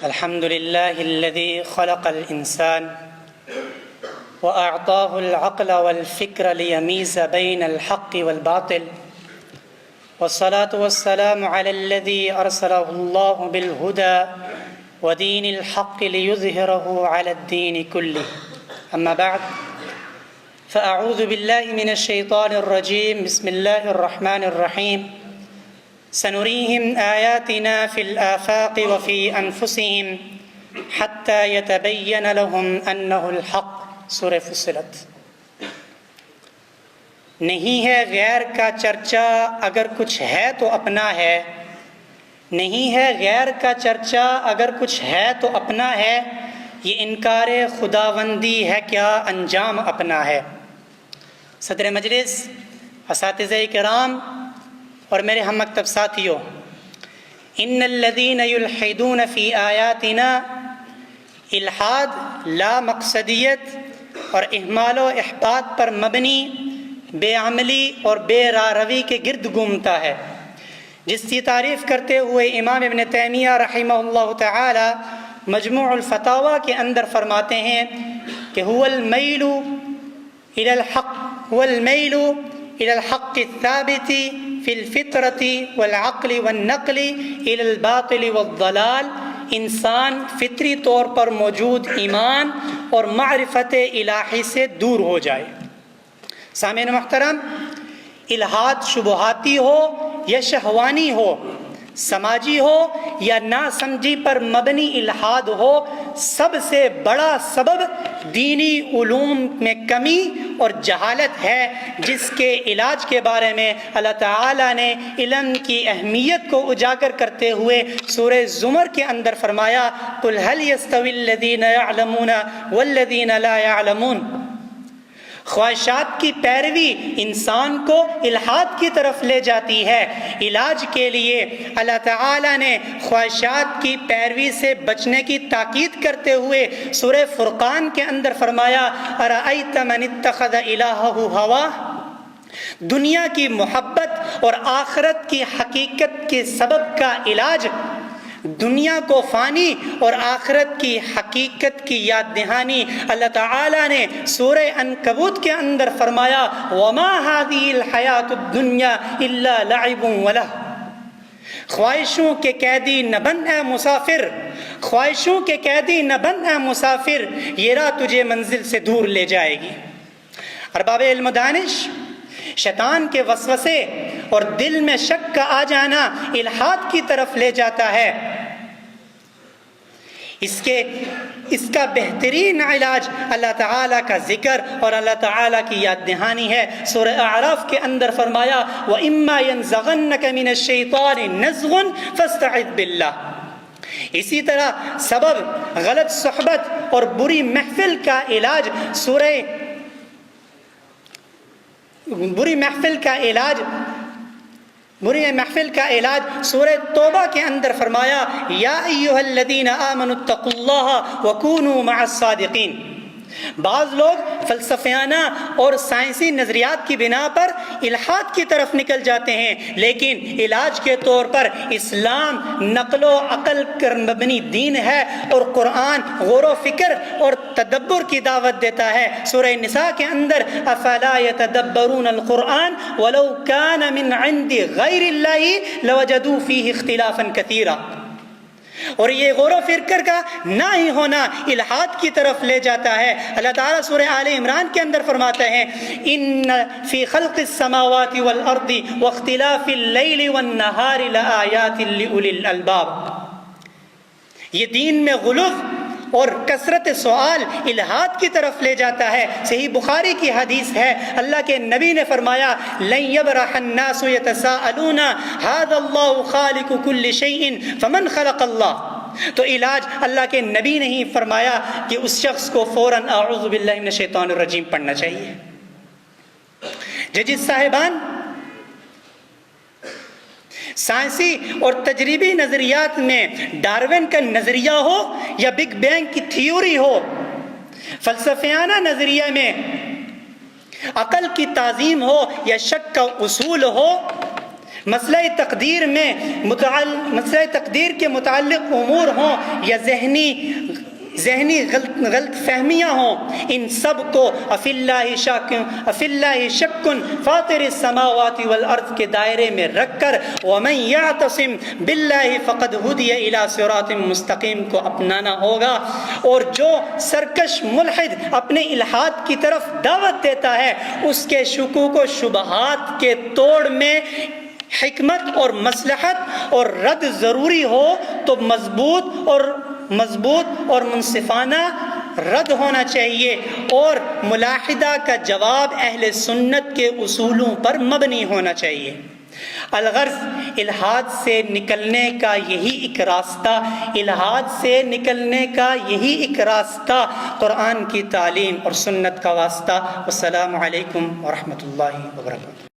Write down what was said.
الحمد لله الذي خلق الإنسان وأعطاه العقل والفكر ليميز بين الحق والباطل، والصلاة والسلام على الذي أرسله الله بالهدى ودين الحق ليظهره على الدين كله. أما بعد، فأعوذ بالله من الشيطان الرجيم. بسم الله الرحمن الرحيم. سنريهم آياتنا في الآفاق وفي أنفسهم حتى يتبين لهم أنه الحق. سورہ فصلت. نہیں ہے غیر کا چرچا اگر کچھ ہے تو اپنا ہے، نہیں ہے غیر کا چرچا اگر کچھ ہے تو اپنا ہے، یہ انکار خداوندی ہے کیا انجام اپنا ہے. صدر مجلس، اساتذہ کرام اور میرے ہم مکتب ساتھیوں، ان الذین یلحدون فی آیاتنا، الحاد لا مقصدیت اور اہمال و احباط پر مبنی بے عملی اور بے راروی کے گرد گھومتا ہے، جس کی تعریف کرتے ہوئے امام ابن تیمیہ رحمہ اللہ تعالی مجموع الفتاوی کے اندر فرماتے ہیں کہ هو المیل الى الحق الثابت فی الفطرۃ والعقل والنقل الى الباطل والضلال. انسان فطری طور پر موجود ایمان اور معرفت الہی سے دور ہو جائے. سامعین محترم، الہاد شبہاتی ہو یا شہوانی ہو، سماجی ہو یا ناسمجھی پر مبنی الہاد ہو، سب سے بڑا سبب دینی علوم میں کمی اور جہالت ہے، جس کے علاج کے بارے میں اللہ تعالیٰ نے علم کی اہمیت کو اجاگر کرتے ہوئے سورہ زمر کے اندر فرمایا قُلْ هَلْ يَسْتَوِي الَّذِينَ يَعْلَمُونَ وَالَّذِينَ لَا يَعْلَمُونَ. خواہشات کی پیروی انسان کو الحاد کی طرف لے جاتی ہے. علاج کے لیے اللہ تعالیٰ نے خواہشات کی پیروی سے بچنے کی تاکید کرتے ہوئے سورہ فرقان کے اندر فرمایا اَرَأَيْتَ مَنِ اتَّخَذَ إِلَٰهَهُ هَوَاهُ. دنیا کی محبت اور آخرت کی حقیقت کے سبب کا علاج دنیا کو فانی اور آخرت کی حقیقت کی یاد دہانی. اللہ تعالیٰ نے سورہ عنکبوت کے اندر فرمایا وَمَا هَذِهِ الْحَيَاةُ الدُّنْيَا إِلَّا لَعِبٌ وَلَهْوٌ. خواہشوں کے قیدی نہ بن اے مسافر، خواہشوں کے قیدی نہ بن اے مسافر، یہ راہ تجھے منزل سے دور لے جائے گی. ارباب علم و دانش، شیطان کے وسوسے اور دل میں شک کا آ جانا الحاد کی طرف لے جاتا ہے. اس کا بہترین علاج اللہ تعالیٰ کا ذکر اور اللہ تعالیٰ کی یاد دہانی ہے. سورہ اعراف کے اندر فرمایا وَإِمَّا يَنزَغَنَّكَ مِنَ الشَّيْطَانِ نَزْغٌ فَاسْتَعِذْ بِاللَّهِ. اسی طرح سبب غلط صحبت اور بری محفل کا علاج بری محفل کا علاج سورہ توبہ کے اندر فرمایا یا ایھا الذین آمنوا اتقوا اللہ وکونوا مع الصادقین. بعض لوگ فلسفیانہ اور سائنسی نظریات کی بنا پر الحاد کی طرف نکل جاتے ہیں، لیکن علاج کے طور پر اسلام نقل و عقل پر مبنی دین ہے اور قرآن غور و فکر اور تدبر کی دعوت دیتا ہے. سورہ نساء کے اندر افلا یتدبرون القرآن ولو کان من عند غیر اللہ لوجدوا فیہ اختلافا کثیرا. اور یہ غور و فکر کا نہ ہی ہونا الحاد کی طرف لے جاتا ہے. اللہ تعالیٰ سورہ آل عمران کے اندر فرماتے ہیں ان فی خلق السماوات والارض واختلاف اللیل والنہار لآیات لأولی الالباب. یہ دین میں غلو اور کثرت سوال الحاد کی طرف لے جاتا ہے. صحیح بخاری کی حدیث ہے، اللہ کے نبی نے فرمایا لن یبرح الناس یتساءلون ھذا اللہ خالق کل شیء فمن خلق اللہ. تو علاج اللہ کے نبی نے ہی فرمایا کہ اس شخص کو فوراً اعوذ باللہ من الشیطان الرجیم پڑھنا چاہیے. ججز صاحبان، سائنسی اور تجریبی نظریات میں ڈارون کا نظریہ ہو یا بگ بینگ کی تھیوری ہو، فلسفیانہ نظریہ میں عقل کی تعظیم ہو یا شک کا اصول ہو، مسئلہ تقدیر میں مسئلہ تقدیر کے متعلق امور ہوں یا ذہنی غلط فہمیاں ہوں، ان سب کو افی اللہ شک فاطر السماوات والارض کے دائرے میں رکھ کر ومن یعتصم باللہ فقد ہدی الی صراط مستقیم کو اپنانا ہوگا۔ اور جو سرکش ملحد اپنے الحاد کی طرف دعوت دیتا ہے، اس کے شکوک و شبہات کے توڑ میں حکمت اور مصلحت اور رد ضروری ہو تو مضبوط اور منصفانہ رد ہونا چاہیے، اور ملاحدہ کا جواب اہل سنت کے اصولوں پر مبنی ہونا چاہیے۔ الغرض الحاد سے نکلنے کا یہی ایک راستہ قرآن کی تعلیم اور سنت کا واسطہ۔ والسلام علیکم ورحمۃ اللہ وبرکاتہ۔